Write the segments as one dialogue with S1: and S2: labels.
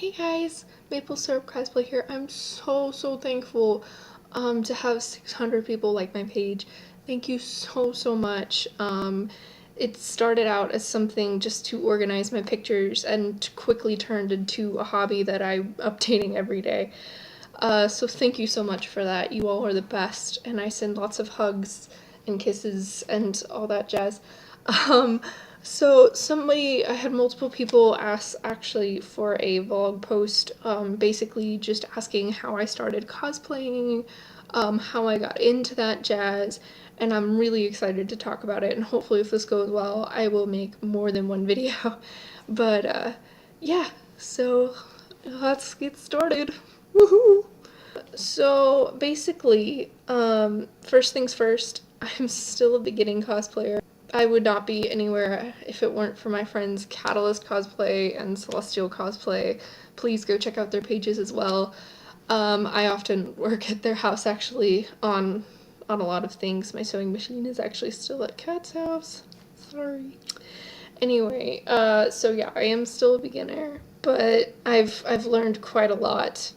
S1: Hey guys, Maple Syrup Cosplay here. I'm so thankful to have 600 people like my page. Thank you so much. It started out as something just to organize my pictures and quickly turned into a hobby that I'm updating every day. So thank you so much for that. You all are the best, and I send lots of hugs and kisses and all that jazz. Um, I had multiple people ask actually for a vlog post, basically just asking how I started cosplaying, how I got into that jazz, and I'm really excited to talk about it, and hopefully if this goes well, I will make more than one video. But, yeah, so let's get started. Woohoo! So basically, first things first, I'm still a beginning cosplayer. I would not be anywhere if it weren't for my friends Catalyst Cosplay and Celestial Cosplay. Please go check out their pages as well. I often work at their house actually on a lot of things. My sewing machine is actually still at Kat's house. Sorry. Anyway, so yeah, I am still a beginner, but I've learned quite a lot.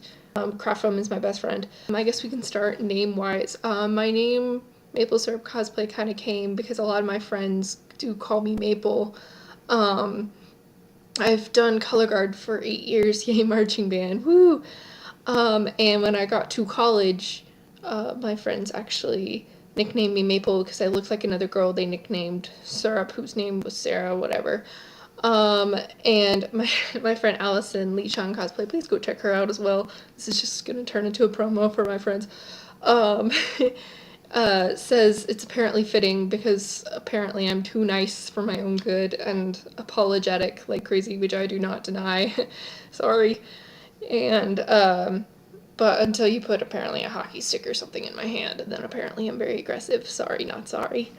S1: Craft Foam is my best friend. I guess we can start name-wise. My name, Maple Syrup Cosplay, kind of came because a lot of my friends do call me Maple. I've done color guard for 8 years, yay marching band, woo! And when I got to college, my friends actually nicknamed me Maple because I looked like another girl they nicknamed Syrup, whose name was Sarah, whatever. Um, and my friend Allison, Lee Chan Cosplay, please go check her out as well. This is just gonna turn into a promo for my friends. Um, says it's apparently fitting because apparently I'm too nice for my own good and apologetic like crazy, which I do not deny. Sorry. And, but until you put apparently a hockey stick or something in my hand, and then apparently I'm very aggressive. Sorry, not sorry.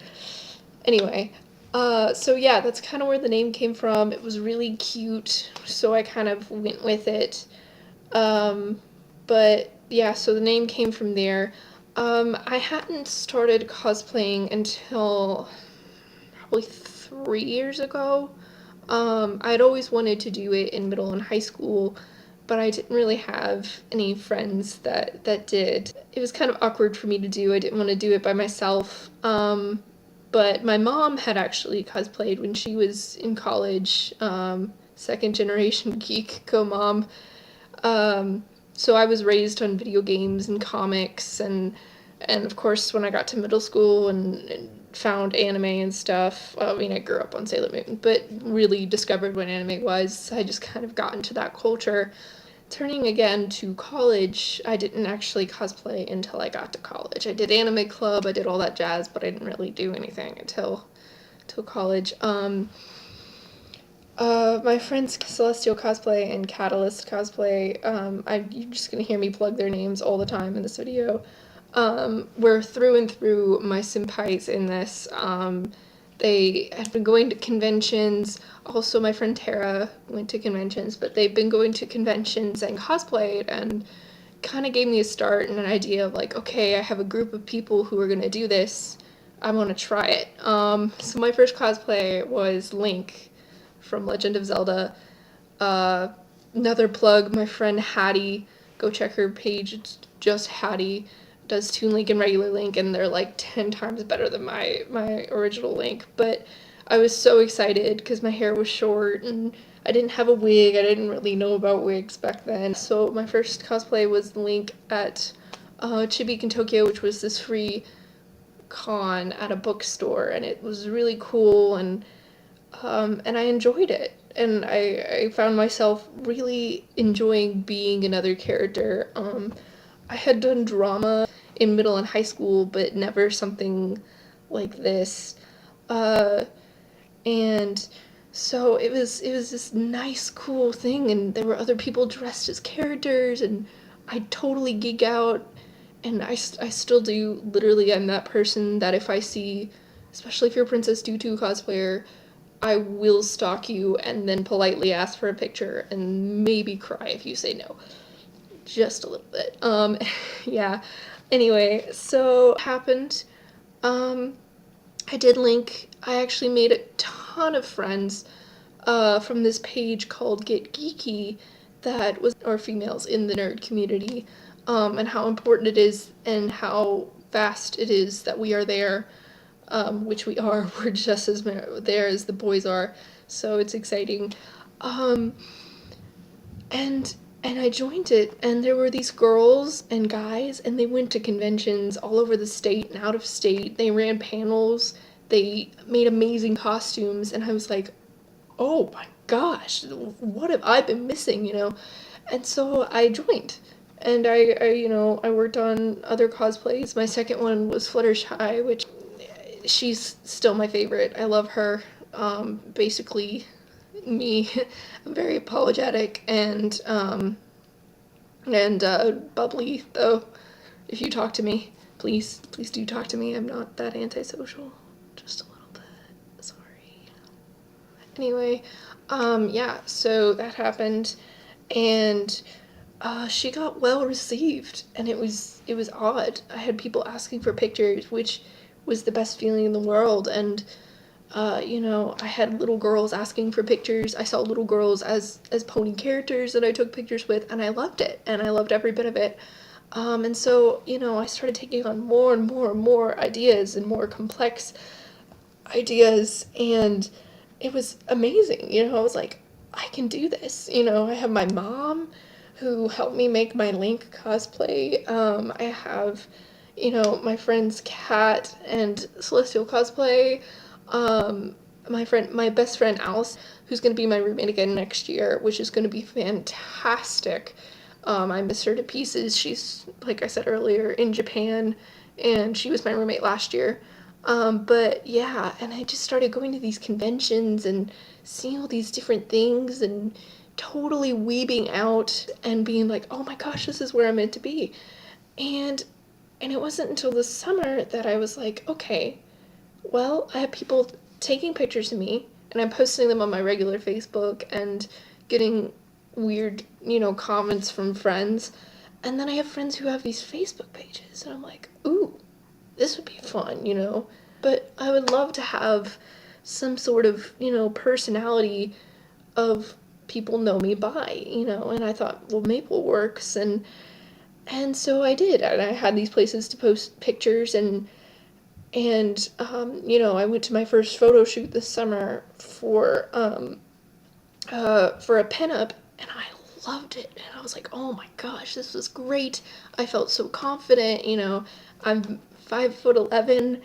S1: Anyway, so yeah, that's kind of where the name came from. It was really cute, so I kind of went with it. Um, but yeah, so the name came from there. I hadn't started cosplaying until probably 3 years ago. I'd always wanted to do it in middle and high school, but I didn't really have any friends that did. It was kind of awkward for me to do. I didn't want to do it by myself. But my mom had actually cosplayed when she was in college. Second generation geek, go mom. So I was raised on video games and comics, and of course when I got to middle school and found anime and stuff, I mean I grew up on Sailor Moon, but really discovered what anime was. I just kind of got into that culture. Turning again to college, I didn't actually cosplay until I got to college. I did anime club, I did all that jazz, but I didn't really do anything until college. My friends Celestial Cosplay and Catalyst Cosplay, you're just gonna hear me plug their names all the time in this video. Were through and through my senpais in this. They had been going to conventions. Also, my friend Tara went to conventions, but they've been going to conventions and cosplayed, and kind of gave me a start and an idea of like, okay, I have a group of people who are gonna do this. I want to try it. So my first cosplay was Link from Legend of Zelda. Uh, Another plug, my friend Hattie, go check her page. It's just Hattie. Does Toon Link and regular Link, and they're like 10 times better than my original Link. But I was so excited because my hair was short and I didn't have a wig. I didn't really know about wigs back then. So my first cosplay was Link at Chibi in Tokyo, which was this free con at a bookstore, and it was really cool, and I enjoyed it. And I found myself really enjoying being another character. I had done drama in middle and high school, but never something like this. Uh, and so it was this nice, cool thing, and there were other people dressed as characters, and I totally geek out, and I still do. Literally, I'm that person that if I see, especially if you're a Princess Tutu cosplayer, I will stalk you and then politely ask for a picture and maybe cry if you say no. Just a little bit. Yeah. Anyway, so what happened. Um, I did Link. I actually made a ton of friends from this page called Get Geeky, that was, or females in the nerd community, and how important it is and how fast it is that we are there, which we are. We're just as there as the boys are, so it's exciting. Um, and and I joined it, and there were these girls and guys, and they went to conventions all over the state and out of state. They ran panels, they made amazing costumes, and I was like, oh my gosh, what have I been missing, you know? And so I joined. And I worked on other cosplays. My second one was Fluttershy, which she's still my favorite. I love her. Basically, me. I'm very apologetic and bubbly, though. If you talk to me, please do talk to me. I'm not that antisocial. Just a little bit. Sorry. Anyway, yeah, so that happened, and she got well received, and it was odd. I had people asking for pictures, which was the best feeling in the world, and I had little girls asking for pictures. I saw little girls as pony characters that I took pictures with, and I loved it, and I loved every bit of it. And so, I started taking on more and more and more ideas and more complex ideas, and it was amazing. I was like, I can do this. I have my mom who helped me make my Link cosplay. I have, my friends Kat and Celestial cosplay. My best friend Alice, who's going to be my roommate again next year, which is going to be fantastic. I miss her to pieces. She's, like I said earlier, in Japan, and she was my roommate last year. But yeah, and I just started going to these conventions and seeing all these different things and totally weebing out and being like, oh my gosh, this is where I'm meant to be. And and it wasn't until the summer that I was like, okay, well, I have people taking pictures of me and I'm posting them on my regular Facebook and getting weird, comments from friends. And then I have friends who have these Facebook pages and I'm like, ooh, this would be fun. But I would love to have some sort of, personality of people know me by. And I thought, well, Maple works, and so I did, and I had these places to post pictures, and I went to my first photo shoot this summer for a pinup, and I loved it. And I was like, oh my gosh, this was great. I felt so confident. I'm 5'11",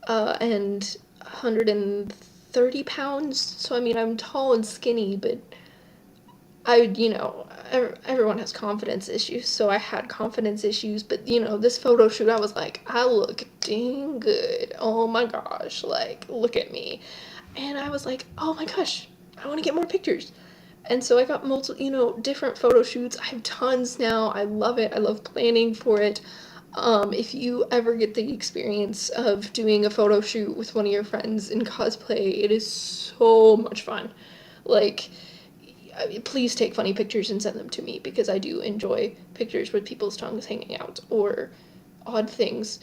S1: and 130 pounds. So I mean, I'm tall and skinny, but everyone has confidence issues, so I had confidence issues, but this photo shoot, I was like, I look dang good. Oh my gosh, like, look at me. And I was like, oh my gosh, I want to get more pictures. And so I got multiple, different photo shoots. I have tons now. I love it. I love planning for it. If you ever get the experience of doing a photo shoot with one of your friends in cosplay, it is so much fun. Like, please take funny pictures and send them to me because I do enjoy pictures with people's tongues hanging out or odd things.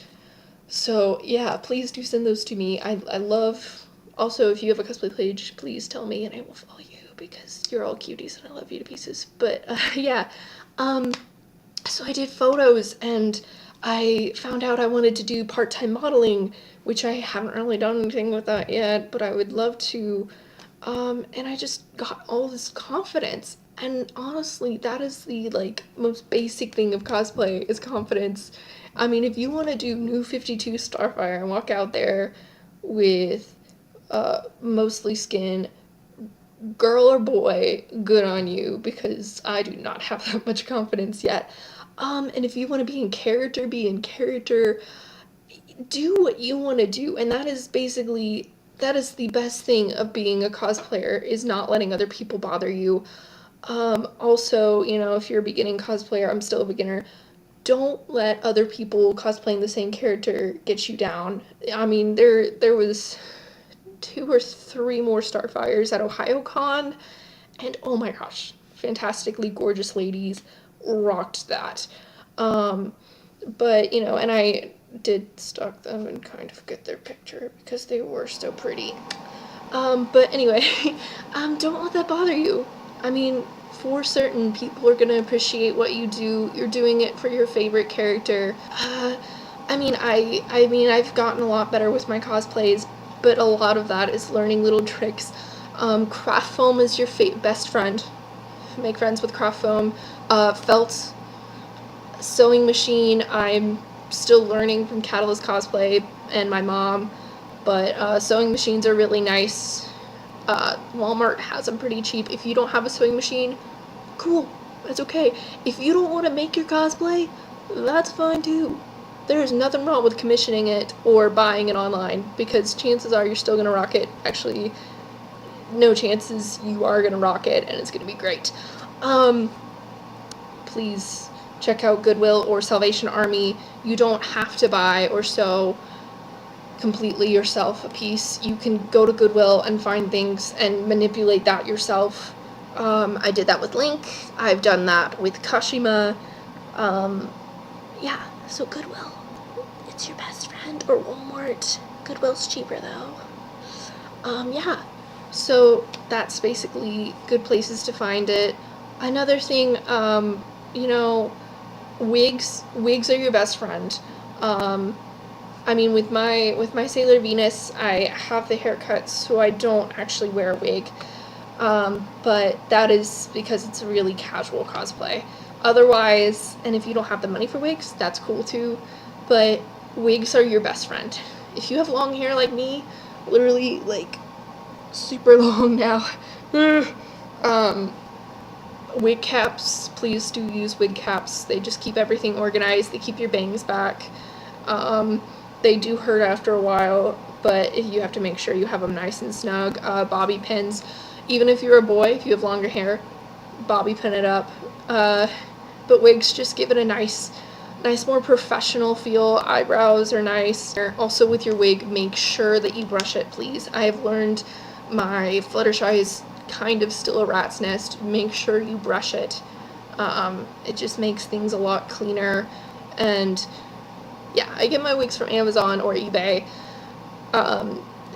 S1: So yeah, please do send those to me. I love. Also, if you have a cosplay page, please tell me and I will follow you because you're all cuties and I love you to pieces. But yeah, um, so I did photos and I found out I wanted to do part-time modeling, which I haven't really done anything with that yet, but I would love to. And I just got all this confidence. And honestly, that is the like most basic thing of cosplay is confidence. I mean, if you want to do New 52 Starfire and walk out there with mostly skin, girl or boy, good on you because I do not have that much confidence yet. And if you want to be in character, be in character. Do what you want to do, and that is the best thing of being a cosplayer is not letting other people bother you. Also, if you're a beginning cosplayer, I'm still a beginner. Don't let other people cosplaying the same character get you down. I mean, there was 2 or 3 more Starfires at OhioCon, and oh my gosh, fantastically gorgeous ladies rocked that. Um, but and I did stalk them and kind of get their picture because they were so pretty. But anyway, don't let that bother you. I mean, for certain, people are gonna appreciate what you do. You're doing it for your favorite character. I've gotten a lot better with my cosplays, but a lot of that is learning little tricks. Craft foam is your best friend. Make friends with craft foam. Felt, sewing machine, I'm still learning from Catalyst Cosplay and my mom, but sewing machines are really nice. Walmart has them pretty cheap. If you don't have a sewing machine, cool, that's okay. If you don't want to make your cosplay, that's fine too. There's nothing wrong with commissioning it or buying it online, because chances are you're still gonna rock it. Actually, no chances, you are gonna rock it and it's gonna be great. Please check out Goodwill or Salvation Army. You don't have to buy or sew completely yourself a piece. You can go to Goodwill and find things and manipulate that yourself. I did that with Link. I've done that with Kashima. Yeah, so Goodwill, it's your best friend. Or Walmart. Goodwill's cheaper though. Yeah, so that's basically good places to find it. Another thing, you know, wigs are your best friend. With my Sailor Venus, I have the haircut, so I don't actually wear a wig. But that is because it's a really casual cosplay. Otherwise, and if you don't have the money for wigs, that's cool too, but wigs are your best friend. If you have long hair like me, literally like super long now, wig caps, please do use wig caps. They just keep everything organized. They keep your bangs back. They do hurt after a while, but you have to make sure you have them nice and snug. Bobby pins, even if you're a boy, if you have longer hair, bobby pin it up. But wigs just give it a nice, more professional feel. Eyebrows are nice. Also with your wig, make sure that you brush it, please. I have learned my Fluttershy is kind of still a rat's nest. Make sure you brush it. It just makes things a lot cleaner. And yeah, I get my wigs from Amazon or eBay.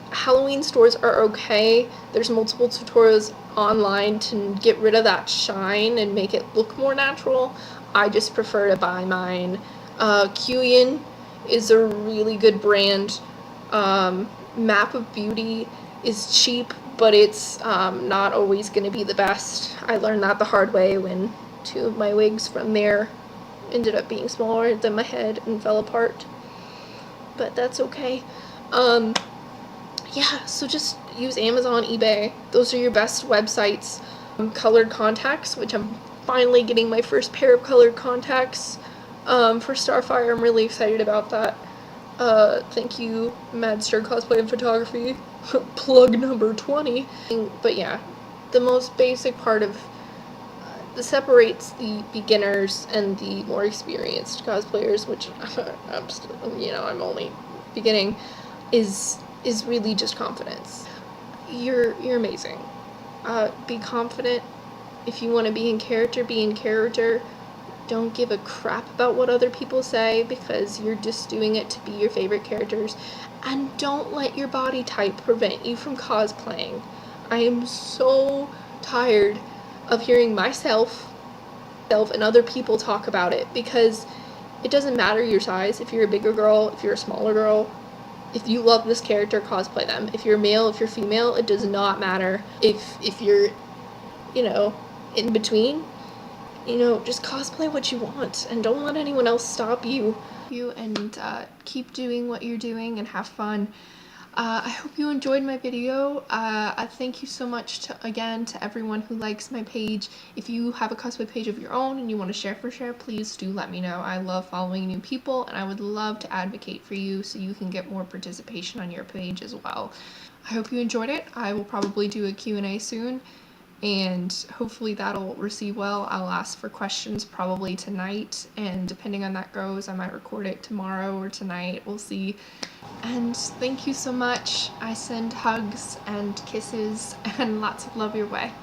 S1: Halloween stores are okay. There's multiple tutorials online to get rid of that shine and make it look more natural. I just prefer to buy mine. Kuyin is a really good brand. Map of Beauty is cheap, but it's not always going to be the best. I learned that the hard way when 2 of my wigs from there ended up being smaller than my head and fell apart. But that's okay. Yeah, so just use Amazon, eBay. Those are your best websites. Colored contacts, which I'm finally getting my first pair of colored contacts for Starfire. I'm really excited about that. Thank you, Madster Cosplay and Photography. Plug number 20. But yeah, the most basic part of that separates the beginners and the more experienced cosplayers, which I'm still, I'm only beginning, is really just confidence. You're amazing. Be confident. If you want to be in character, be in character. Don't give a crap about what other people say, because you're just doing it to be your favorite characters. And don't let your body type prevent you from cosplaying. I am so tired of hearing myself and other people talk about it, because it doesn't matter your size. If you're a bigger girl, if you're a smaller girl, if you love this character, cosplay them. If you're male, if you're female, it does not matter. If you're, in between, just cosplay what you want, and don't let anyone else stop you. And keep doing what you're doing and have fun. I hope you enjoyed my video. I thank you so much again to everyone who likes my page. If you have a cosplay page of your own and you want to share, please do let me know. I love following new people, and I would love to advocate for you so you can get more participation on your page as well. I hope you enjoyed it. I will probably do a Q&A soon, and hopefully that'll receive well. I'll ask for questions probably tonight, and depending on that goes, I might record it tomorrow or tonight. We'll see. And thank you so much. I send hugs and kisses and lots of love your way.